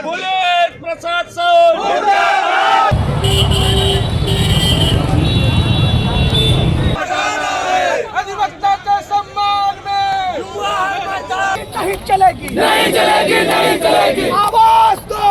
Police प्रशासन अधिवक्ता के सम्मान में नहीं चलेगी, नहीं चलेगी, नहीं चलेगी। आवाज दो।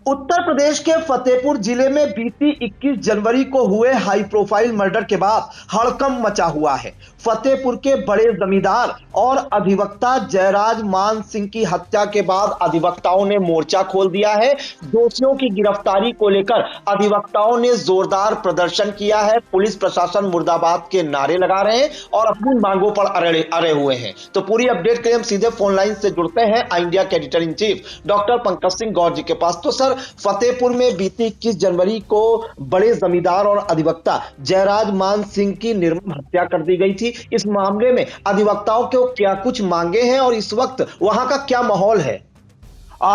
उत्तर प्रदेश के फतेहपुर जिले में बीती 21 जनवरी को हुए हाई प्रोफाइल मर्डर के बाद हड़कंप मचा हुआ है। फतेहपुर के बड़े जमींदार और अधिवक्ता जयराज मान सिंह की हत्या के बाद अधिवक्ताओं ने मोर्चा खोल दिया है। दोषियों की गिरफ्तारी को लेकर अधिवक्ताओं ने जोरदार प्रदर्शन किया है। पुलिस प्रशासन मुर्दाबाद के नारे लगा रहे हैं और अपनी मांगों पर अड़े हुए हैं। तो पूरी अपडेट के लिए हम सीधे फोन लाइन से जुड़ते हैं इंडिया के editor in chief doctor Pankaj Singh Gaur ji के पास। तो सर, फतेहपुर में बीती 21 जनवरी को बड़े जमींदार और अधिवक्ता जयराज मान सिंह की निर्मम हत्या कर दी गई थी। इस मामले में अधिवक्ताओं को क्या कुछ मांगे हैं और इस वक्त वहां का क्या माहौल है?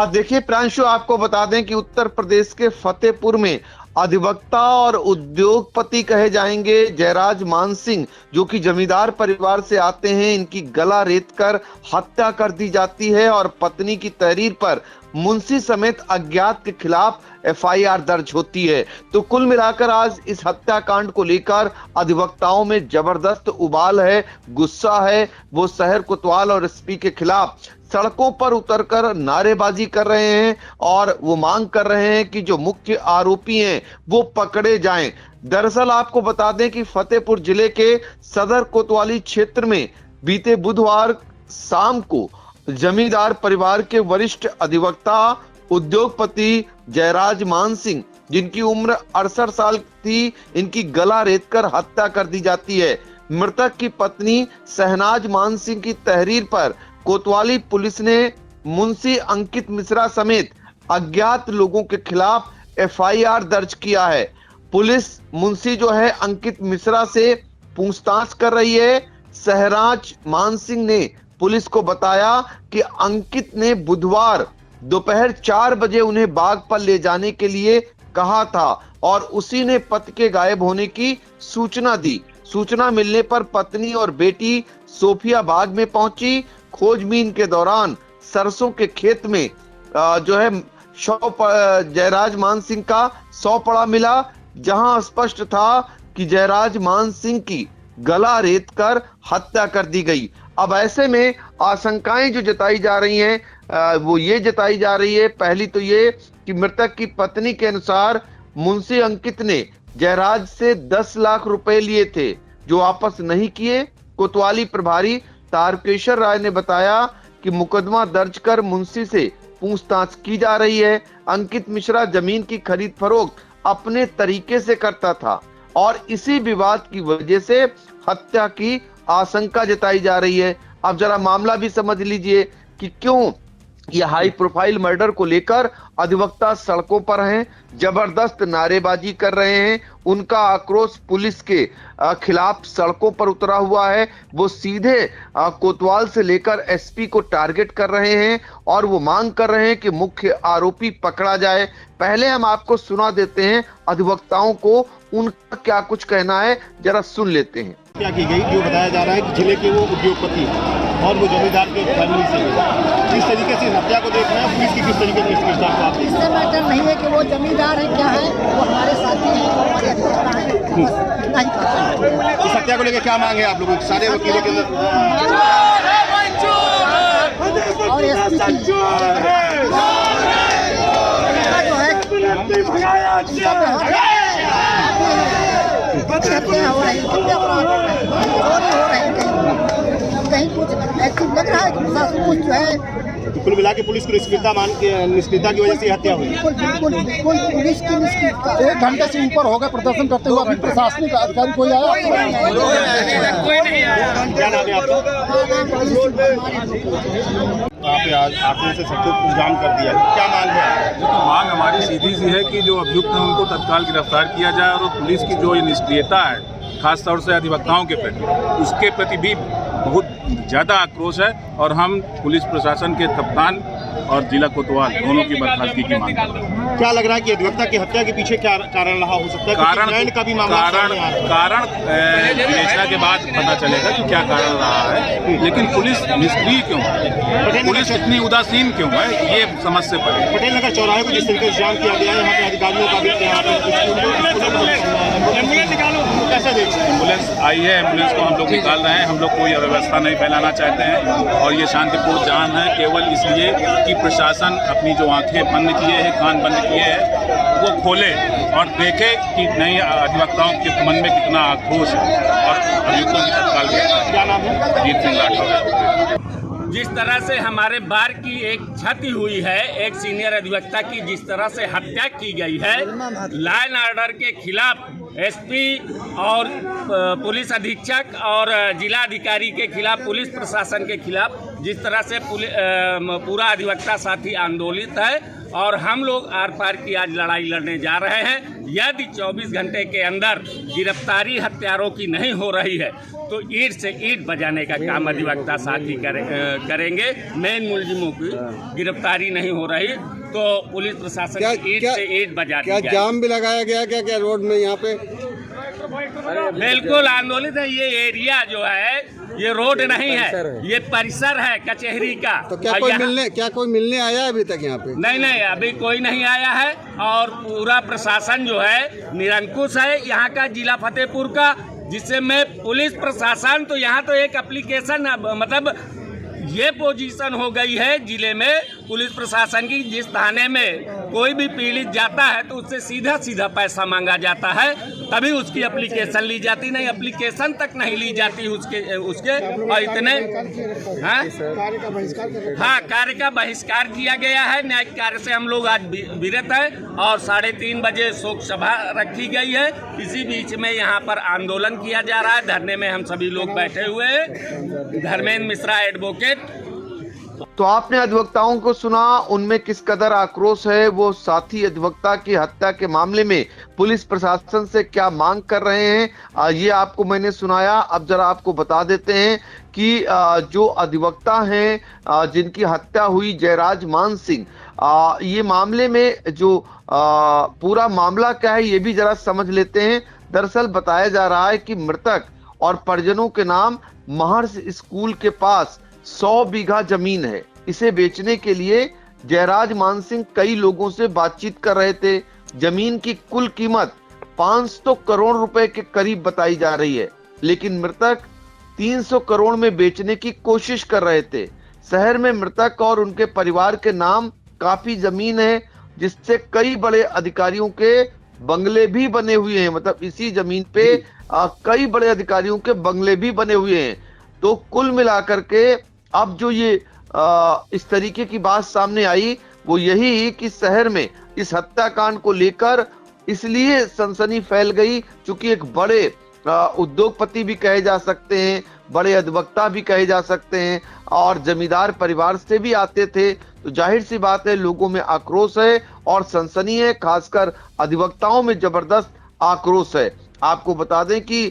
देखिए प्रांशु, आपको बता दें कि उत्तर प्रदेश के फतेहपुर में अधिवक्ता और उद्योगपति कहे जाएंगे जयराज मान सिंह, जो कि जमींदार परिवार से आते हैं, इनकी गला रेतकर हत्या कर दी जाती है और पत्नी की तहरीर पर मुंशी समेत अज्ञात के खिलाफ एफआईआर दर्ज होती है। तो कुल मिलाकर आज इस हत्याकांड को लेकर अधिवक्ताओं में जबरदस्त उबाल है, गुस्सा है। वो शहर कोतवाल और एसपी के खिलाफ सड़कों पर उतरकर नारेबाजी कर रहे हैं और वो मांग कर रहे हैं कि जो मुख्य आरोपी हैं वो पकड़े जाएं। दरअसल आपको बता दें कि फतेहपुर जिले के सदर कोतवाली क्षेत्र में बीते बुधवार शाम को जमींदार परिवार के वरिष्ठ अधिवक्ता उद्योगपति जयराज मान सिंह, जिनकी उम्र 68 साल थी, इनकी गला रेतकर हत्या कर दी जाती है। मृतक की पत्नी शहनाज मान सिंह की तहरीर पर कोतवाली पुलिस ने मुंशी अंकित मिश्रा समेत अज्ञात लोगों के खिलाफ एफआईआर दर्ज किया है। पुलिस मुंशी जो है अंकित मिश्रा से पूछताछ कर रही है। शहनाज मान सिंह ने पुलिस को बताया कि अंकित ने बुधवार दोपहर 4 बजे उन्हें बाग पर ले जाने के लिए कहा था और उसी ने पति के गायब होने की सूचना दी। सूचना मिलने पर पत्नी और बेटी सोफिया बाग में पहुंची। खोजबीन के दौरान सरसों के खेत में जो है जयराज मान सिंह का शव पड़ा मिला, जहां स्पष्ट था कि जयराज मान सिंह की गला रेतकर हत्या कर दी गई। अब ऐसे में आशंकाएं जो जताई जा रही हैं वो ये जताई जा रही है, पहली तो ये कि मृतक की पत्नी के अनुसार मुंशी अंकित ने जयराज से 10 लाख रुपए लिए थे जो वापस नहीं किए। कोतवाली प्रभारी तारकेश्वर राय ने बताया कि मुकदमा दर्ज कर मुंशी से पूछताछ की जा रही है। अंकित मिश्रा जमीन की खरीद फरोख्त अपने तरीके से करता था और इसी विवाद की वजह से हत्या की आशंका जताई जा रही है। अब जरा मामला भी समझ लीजिए कि क्यों यह हाई प्रोफाइल मर्डर को लेकर अधिवक्ता सड़कों पर हैं, जबरदस्त नारेबाजी कर रहे हैं। उनका आक्रोश पुलिस के खिलाफ सड़कों पर उतरा हुआ है। वो सीधे कोतवाल से लेकर एसपी को टारगेट कर रहे हैं और वो मांग कर रहे हैं कि मुख्य आरोपी पकड़ा जाए। पहले हम आपको सुना देते हैं अधिवक्ताओं को उनका क्या कुछ कहना है, जरा सुन लेते हैं। क्या की गई, जो बताया जा रहा है कि जिले के वो उद्योगपति और वो जमींदार के फैमिली से किस तरीके से हत्या को देख रहे हैं, पुलिस की किस तरीके से इससे मैटर नहीं है कि वो जमींदार है क्या है, वो हमारे साथी हैं, इस हत्या को लेकर क्या मांगे आप लोगों सारे वकीलों के अंदर और एसपी जो है हत्या हो रही कहीं कुछ ऐसी लग रहा है कि प्रशासन कुछ जो है कुल मिला के पुलिस की निष्क्रियता की वजह से हत्या हुई। बिल्कुल पुलिस की निष्क्रियता। 1 घंटे से ऊपर हो गए प्रदर्शन करते हुए, अभी प्रशासनिक अधिकारी कोई आया? क्या नाम है आपका? आपने आज आखिर से सबको इंतजाम कर दिया, क्या मांग है? तो मांग हमारी सीधी सी है कि जो अभियुक्त हैं उनको तत्काल गिरफ्तार किया जाए और पुलिस की जो ये निष्क्रियता है खास तौर से अधिवक्ताओं के प्रति, उसके प्रति भी बहुत ज़्यादा आक्रोश है और हम पुलिस प्रशासन के कप्तान और जिला कोतवाल दोनों की बर्खास्तगी की मांग करते हैं। क्या लग रहा है कि अधिवक्ता की हत्या के पीछे क्या कारण रहा हो सकता है? कारण न्याय का भी मामला सामने आ रहा है। कारण विवेचना के बाद पता चलेगा कि क्या कारण रहा है, लेकिन पुलिस निष्क्रिय क्यों है, पुलिस इतनी उदासीन क्यों है, ये समझ से परे। पटेल नगर चौराहे को जिस तरीके से जाम किया गया है, यहाँ पे अधिकारियों का भी कैसे देख सकते हैं? एम्बुलेंस आई है, एम्बुलेंस को हम लोग निकाल रहे हैं। हम लोग कोई अव्यवस्था नहीं फैलाना चाहते हैं और ये शांतिपूर्ण जाम है केवल इसलिए कि प्रशासन अपनी जो आंखें बंद किए हैं, कान बंद किए हैं, वो खोले और देखे कि नहीं अधिवक्ताओं के मन में कितना आक्रोश है और अभियुक्तों की तत्काल गिरफ्तारी। क्या नाम है? जीत सिंह राठौर। जिस तरह से हमारे बार की एक क्षति हुई है, एक सीनियर अधिवक्ता की जिस तरह से हत्या की गई है, लॉ एंड ऑर्डर के खिलाफ एसपी और पुलिस अधीक्षक और जिला अधिकारी के खिलाफ, पुलिस प्रशासन के खिलाफ जिस तरह से पूरा अधिवक्ता साथी आंदोलित है और हम लोग आर पार की आज लड़ाई लड़ने जा रहे हैं। यदि 24 घंटे के अंदर गिरफ्तारी हत्यारों की नहीं हो रही है तो ईंट से ईंट बजाने का काम अधिवक्ता साथी करेंगे। मेन मुलजिमों की गिरफ्तारी नहीं हो रही तो पुलिस प्रशासन ईंट से ईंट बजा दी जाए। जाम भी लगाया गया क्या रोड में यहाँ पे? बिल्कुल आंदोलित है। ये एरिया जो है ये रोड नहीं है, ये परिसर है कचहरी का। तो क्या कोई मिलने आया अभी तक यहाँ पे? नहीं, अभी कोई नहीं आया है और पूरा प्रशासन जो है निरंकुश है यहाँ का, जिला फतेहपुर का, जिससे मैं पुलिस प्रशासन तो यहाँ तो एक एप्लीकेशन मतलब ये पोजीशन हो गई है जिले में पुलिस प्रशासन की, जिस थाने में कोई भी पीड़ित जाता है तो उससे सीधा सीधा पैसा मांगा जाता है, तभी उसकी एप्लीकेशन ली जाती, नहीं एप्लीकेशन तक नहीं ली जाती उसके और इतने कार्य का बहिष्कार किया गया है। न्यायिक कार्य से हम लोग आज विरत हैं और 3:30 बजे शोक सभा रखी गई है। इसी बीच में यहाँ पर आंदोलन किया जा रहा है, धरने में हम सभी लोग बैठे हुए हैं। धर्मेंद्र मिश्रा एडवोकेट। तो आपने अधिवक्ताओं को सुना, उनमें किस कदर आक्रोश है, वो साथी अधिवक्ता की हत्या के मामले में पुलिस प्रशासन से क्या मांग कर रहे हैं, ये आपको मैंने सुनाया। अब जरा आपको बता देते हैं कि जो अधिवक्ता हैं जिनकी हत्या हुई जयराज मान सिंह, ये मामले में जो पूरा मामला क्या है ये भी जरा समझ लेते हैं। दरअसल बताया जा रहा है कि मृतक और परिजनों के नाम महर्ष स्कूल के पास 100 बीघा जमीन है। इसे बेचने के लिए जयराज मान सिंह कई लोगों से बातचीत कर रहे थे। जमीन की कुल कीमत 500 करोड़ रुपए के करीब बताई जा रही है, लेकिन मृतक 300 करोड़ में बेचने की कोशिश कर रहे थे। शहर में मृतक और उनके परिवार के नाम काफी जमीन है, जिससे कई बड़े अधिकारियों के बंगले भी बने हुए हैं। मतलब इसी जमीन पे कई बड़े अधिकारियों के बंगले भी बने हुए हैं। तो कुल मिलाकर के अब जो ये इस तरीके की बात सामने आई वो यही कि शहर में इस हत्याकांड को लेकर इसलिए सनसनी फैल गई क्योंकि एक बड़े उद्योगपति भी कहे जा सकते हैं, बड़े अधिवक्ता भी कहे जा सकते हैं और जमींदार परिवार से भी आते थे। तो जाहिर सी बात है लोगों में आक्रोश है और सनसनी है, खासकर अधिवक्ताओं में जबरदस्त आक्रोश है। आपको बता दें कि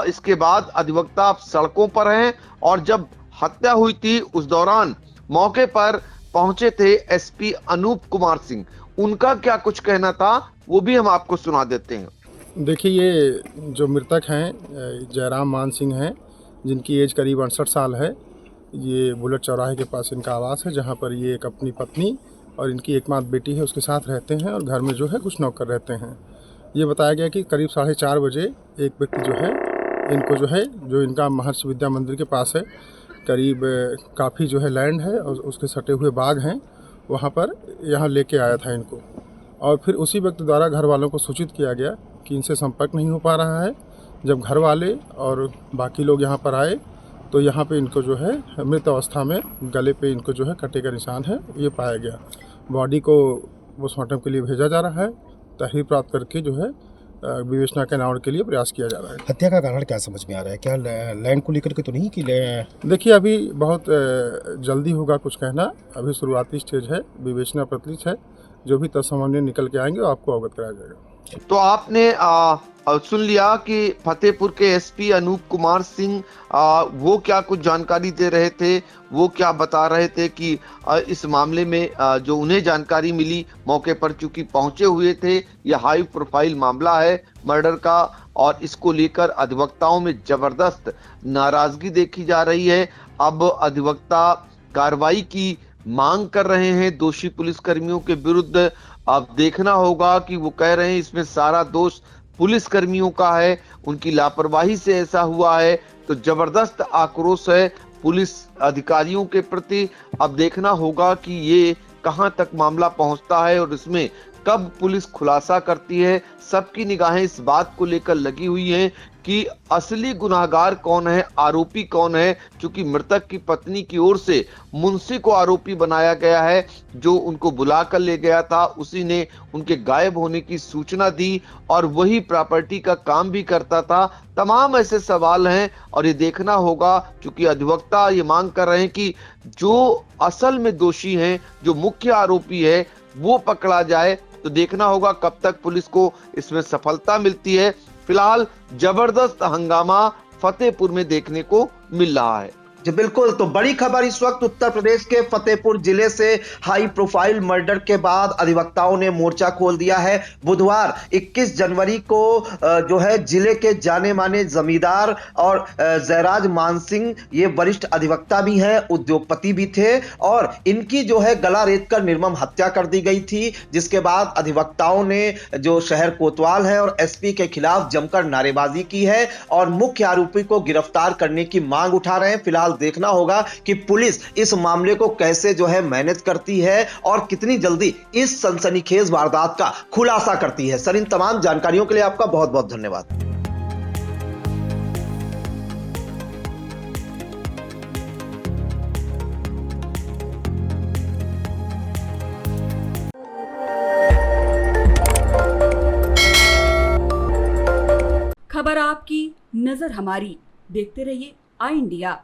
इसके बाद अधिवक्ता अब सड़कों पर हैं और जब हत्या हुई थी उस दौरान मौके पर पहुंचे थे एसपी अनूप कुमार सिंह। उनका क्या कुछ कहना था वो भी हम आपको सुना देते हैं। देखिए, ये जो मृतक हैं जयराम मान सिंह हैं, जिनकी एज करीब 68 साल है। ये बुलेट चौराहे के पास इनका आवास है, जहाँ पर ये एक अपनी पत्नी और इनकी एकमात्र बेटी है उसके साथ रहते हैं और घर में जो है कुछ नौकर रहते हैं। ये बताया गया कि करीब 4:30 बजे एक व्यक्ति जो है इनको जो इनका महर्षि विद्या मंदिर के पास है, करीब काफ़ी जो है लैंड है और उसके सटे हुए बाग हैं, वहाँ पर यहाँ लेके आया था इनको। और फिर उसी व्यक्ति द्वारा घर वालों को सूचित किया गया कि इनसे संपर्क नहीं हो पा रहा है। जब घर वाले और बाकी लोग यहाँ पर आए तो यहाँ पे इनको जो है मृत अवस्था में गले पे इनको जो है कटे का निशान है ये पाया गया। बॉडी को पोस्टमार्टम के लिए भेजा जा रहा है। तहरीर प्राप्त करके जो है विवेचना के अनावरण के लिए प्रयास किया जा रहा है। हत्या का कारण क्या समझ में आ रहा है? क्या लैंड को लेकर के तो नहीं कि देखिए, अभी बहुत जल्दी होगा कुछ कहना, अभी शुरुआती स्टेज है, विवेचना प्रचलित है। जो भी तथ्य सामने निकल के आएंगे आपको अवगत कराया जाएगा। तो आपने सुन लिया कि फतेहपुर के एसपी अनूप कुमार सिंह वो क्या कुछ जानकारी दे रहे थे, वो क्या बता रहे थे कि इस मामले में जो उन्हें जानकारी मिली मौके पर चूंकि पहुंचे हुए थे, यह हाई प्रोफाइल मामला है मर्डर का और इसको लेकर अधिवक्ताओं में जबरदस्त नाराजगी देखी जा रही है। अब अधिवक्ता कार्रवाई की मांग कर रहे हैं दोषी पुलिसकर्मियों के विरुद्ध। अब देखना होगा कि वो कह रहे हैं इसमें सारा दोष पुलिसकर्मियों का है, उनकी लापरवाही से ऐसा हुआ है, तो जबरदस्त आक्रोश है पुलिस अधिकारियों के प्रति। अब देखना होगा कि ये कहां तक मामला पहुंचता है और इसमें कब पुलिस खुलासा करती है। सबकी निगाहें इस बात को लेकर लगी हुई हैं कि असली गुनाहगार कौन है, आरोपी कौन है, क्योंकि मृतक की पत्नी की ओर से मुंशी को आरोपी बनाया गया है। जो उनको बुलाकर ले गया था उसी ने उनके गायब होने की सूचना दी और वही प्रॉपर्टी का काम भी करता था। तमाम ऐसे सवाल हैं और ये देखना होगा, क्योंकि अधिवक्ता ये मांग कर रहे हैं कि जो असल में दोषी हैं, जो मुख्य आरोपी है, वो पकड़ा जाए। तो देखना होगा कब तक पुलिस को इसमें सफलता मिलती है। फिलहाल जबरदस्त हंगामा फतेहपुर में देखने को मिल रहा है। जी बिल्कुल, तो बड़ी खबर इस वक्त उत्तर प्रदेश के फतेहपुर जिले से हाई प्रोफाइल मर्डर के बाद अधिवक्ताओं ने मोर्चा खोल दिया है। बुधवार 21 जनवरी को जो है जिले के जाने माने जमींदार और जयराज मानसिंह, ये वरिष्ठ अधिवक्ता भी हैं, उद्योगपति भी थे और इनकी जो है गला रेत कर निर्मम हत्या कर दी गई थी। जिसके बाद अधिवक्ताओं ने जो शहर कोतवाल है और एसपी के खिलाफ जमकर नारेबाजी की है और मुख्य आरोपी को गिरफ्तार करने की मांग उठा रहे हैं। फिलहाल देखना होगा कि पुलिस इस मामले को कैसे जो है मैनेज करती है और कितनी जल्दी इस सनसनीखेज वारदात का खुलासा करती है। सर, इन तमाम जानकारियों के लिए आपका बहुत बहुत धन्यवाद। खबर आपकी, नजर हमारी। देखते रहिए आई इंडिया।